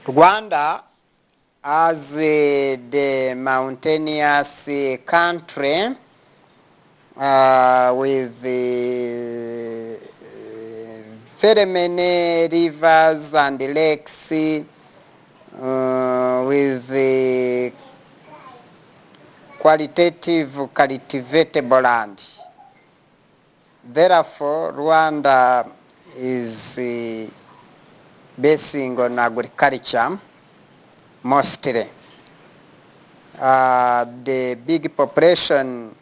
Rwanda, as the mountainous country with very many rivers and lakes, with qualitative cultivatable land. Therefore, Rwanda is basing on agriculture mostly. The big population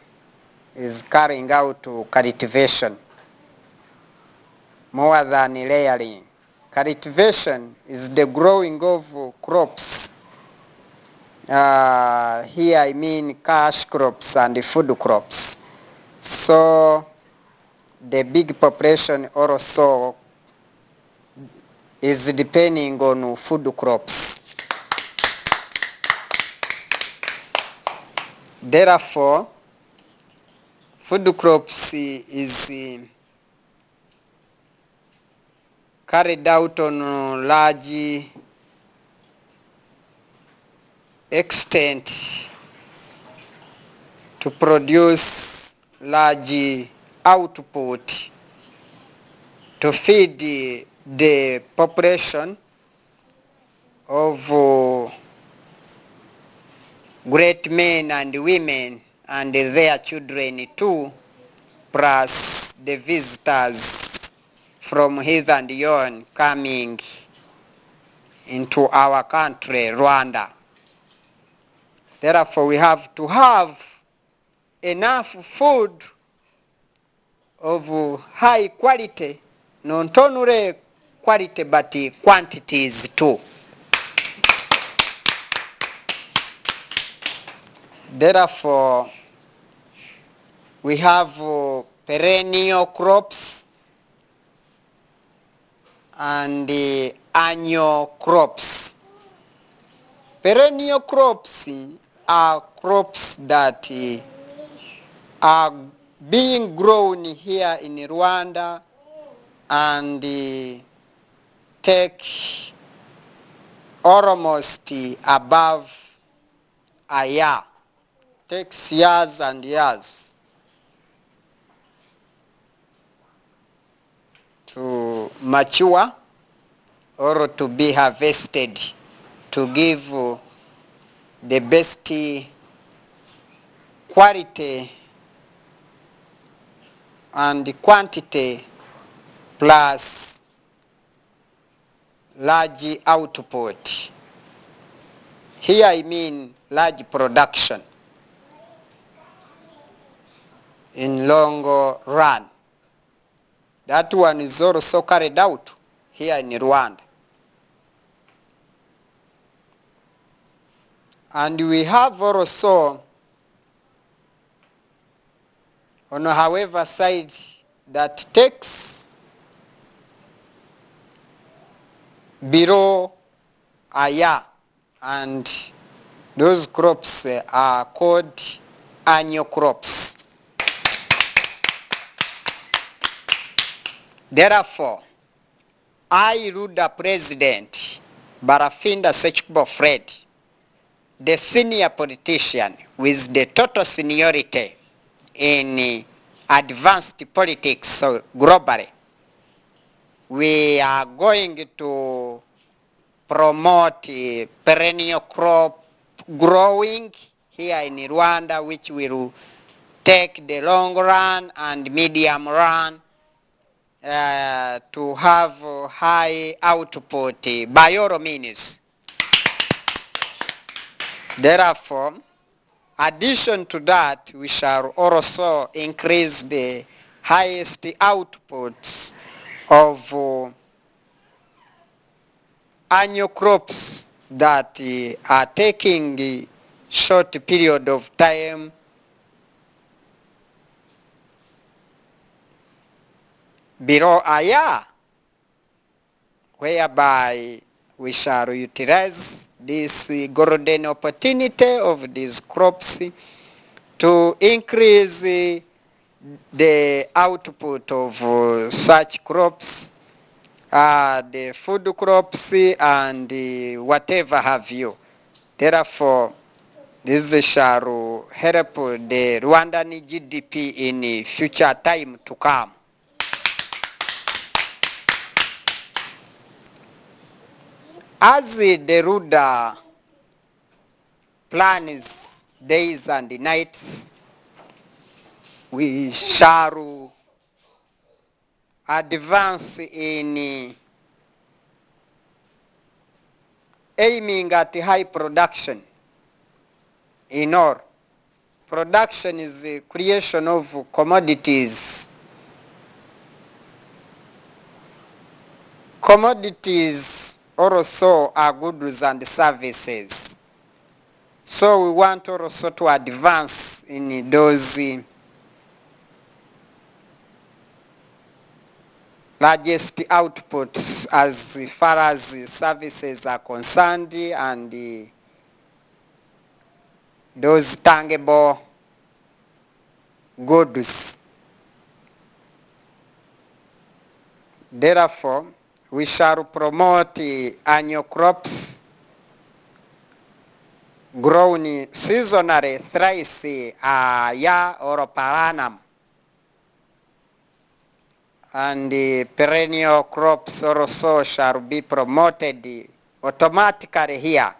is carrying out cultivation more than layering. Cultivation is the growing of crops. Here I mean cash crops and food crops. So the big population also is depending on food crops. Therefore, food crops is carried out on large extent to produce large output to feed the population of great men and women and their children too, plus the visitors from hither and yon coming into our country, Rwanda. Therefore, we have to have enough food of high quality, not only quality but quantities too. Therefore, we have perennial crops and annual crops. Perennial crops are crops that are being grown here in Rwanda and take almost above a year. Takes years and years to mature or to be harvested to give the best quality and quantity plus large output. Here I mean large production in long run. That one is also carried out here in Rwanda. And we have also, on however side that takes below a year, and those crops are called annual crops. Therefore, I, Ruda President Barafinda Fred, the senior politician with the total seniority in advanced politics globally, we are going to promote perennial crop growing here in Rwanda, which will take the long run and medium run to have high output by all means. Therefore, addition to that, we shall also increase the highest outputs of annual crops that are taking a short period of time below a year, whereby we shall utilize this golden opportunity of these crops to increase the output of such crops the food crops and whatever have you. Therefore, this shall help the Rwandan GDP in future time to come. As the Ruda plans days and nights, we shall advance in aiming at high production in all. Production is the creation of commodities. Commodities also are goods and services. So we want also to advance in those largest outputs as far as services are concerned and those tangible goods. Therefore, we shall promote annual crops grown seasonally thrice a year or per annum. And the perennial crops also shall be promoted automatically here.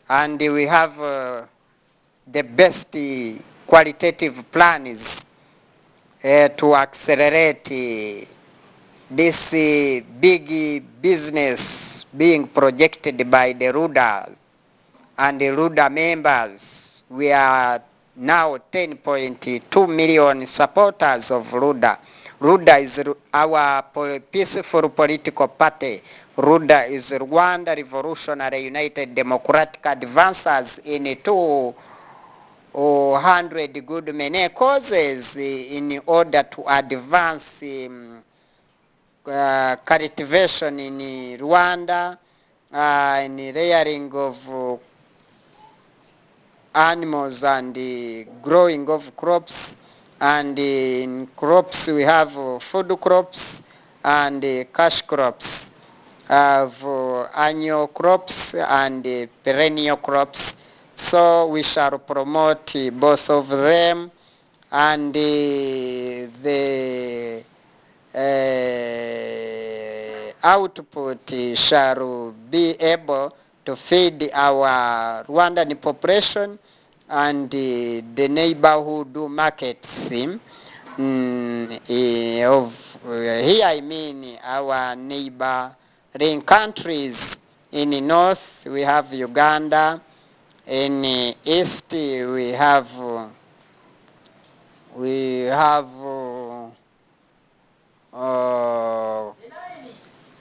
And we have the best qualitative plans to accelerate this big business being projected by the RUDA and the RUDA members. We are now 10.2 million supporters of RUDA. RUDA is our peaceful political party. RUDA is Rwanda Revolutionary United Democratic Advancers in 200 good many causes in order to advance cultivation in Rwanda, in rearing of animals and growing of crops. And in crops we have food crops and cash crops, annual crops and perennial crops. So we shall promote both of them, and the output shall be able to feed our Rwandan population and the neighborhood markets of here I mean our neighboring countries. In the north we have Uganda, in the east we have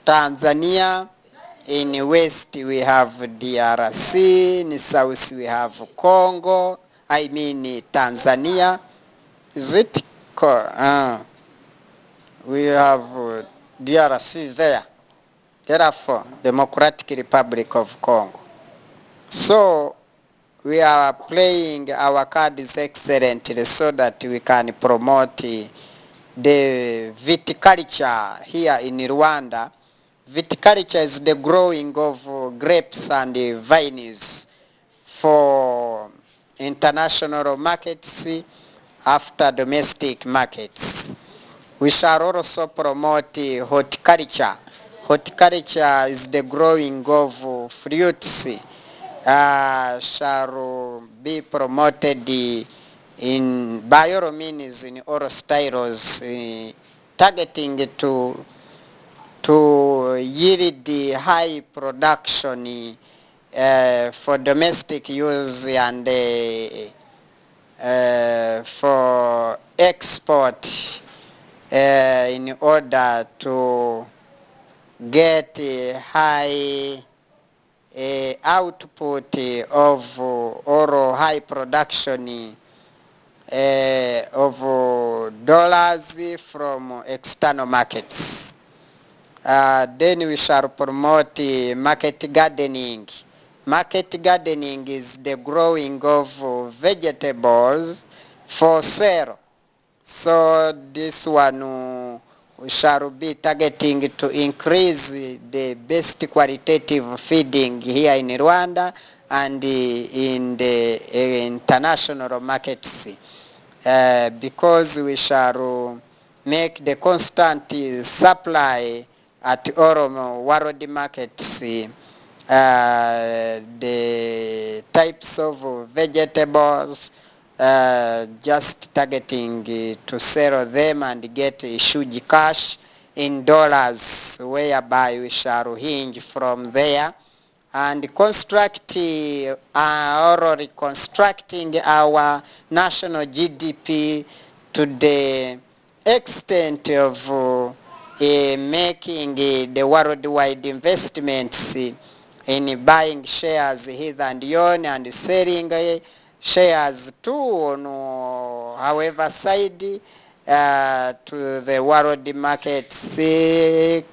Tanzania, in the west we have DRC, in the south we have Congo, I mean Tanzania, is it? We have DRC there, therefore Democratic Republic of Congo. So we are playing our cards excellently so that we can promote the viticulture here in Rwanda. Viticulture is the growing of grapes and vines for international markets after domestic markets. We shall also promote horticulture. Horticulture is the growing of fruits, shall be promoted in by all means in all styles, targeting to yield the high production for domestic use and for export in order to get high output of or high production of dollars from external markets. Then we shall promote market gardening. Market gardening is the growing of vegetables for sale. So this one we shall be targeting to increase the best qualitative feeding here in Rwanda and in the international markets, because we shall make the constant supply at all world markets, the types of vegetables, just targeting to sell them and get a huge cash in dollars, whereby we shall hinge from there and construct or reconstructing our national GDP to the extent of making the worldwide investments in buying shares hither and yon and selling shares too on however side to the world markets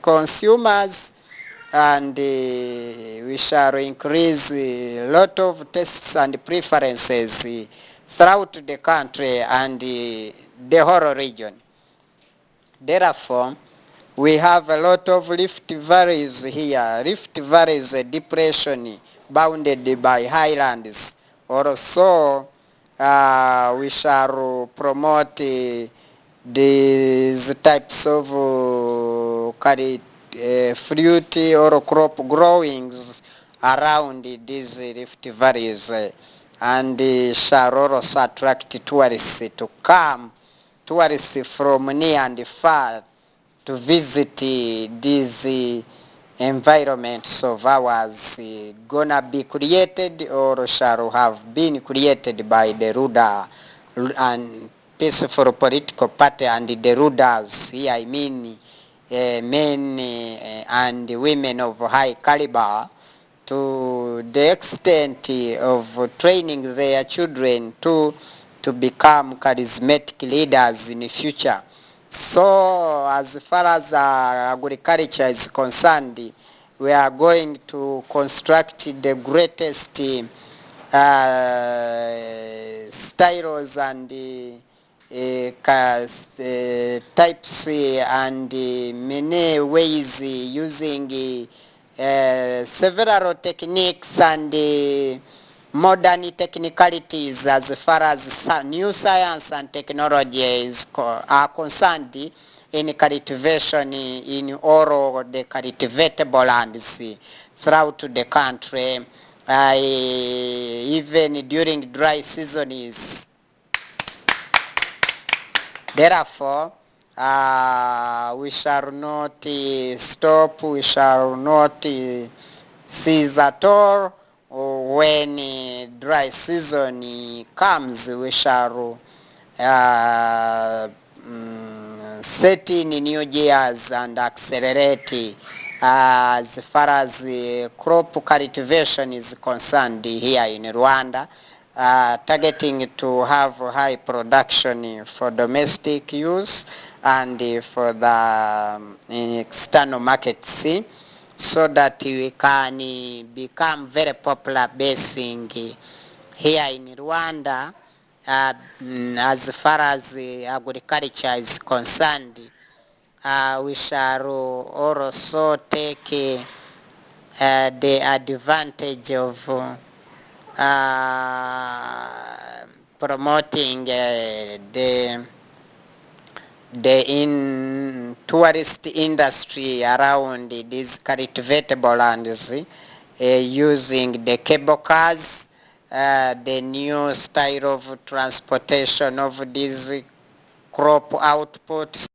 consumers, and we shall increase a lot of tastes and preferences throughout the country and the whole region. Therefore, we have a lot of rift valleys here. Rift Valley is a depression bounded by highlands. Also, we shall promote these types of fruit or crop growings around these rift valleys, and shall also attract tourists to come, tourists from near and far, to visit these environments of ours, gonna be created or shall have been created by the ruler and peaceful political party and the rulers. Here I mean men and women of high caliber, to the extent of training their children to become charismatic leaders in the future. So as far as agriculture is concerned, we are going to construct the greatest styles and types and many ways, using several techniques and modern technicalities as far as new science and technology are concerned in cultivation in all the cultivatable lands throughout the country, even during dry seasons. Therefore, we shall not stop, we shall not cease at all. When dry season comes, we shall set in new gears and accelerate as far as crop cultivation is concerned here in Rwanda, targeting to have high production for domestic use and for the external markets, so that we can become very popular basing here in Rwanda. As far as agriculture is concerned, we shall also take the advantage of promoting the tourist industry around these cultivatable lands, using the cable cars, the new style of transportation of these crop outputs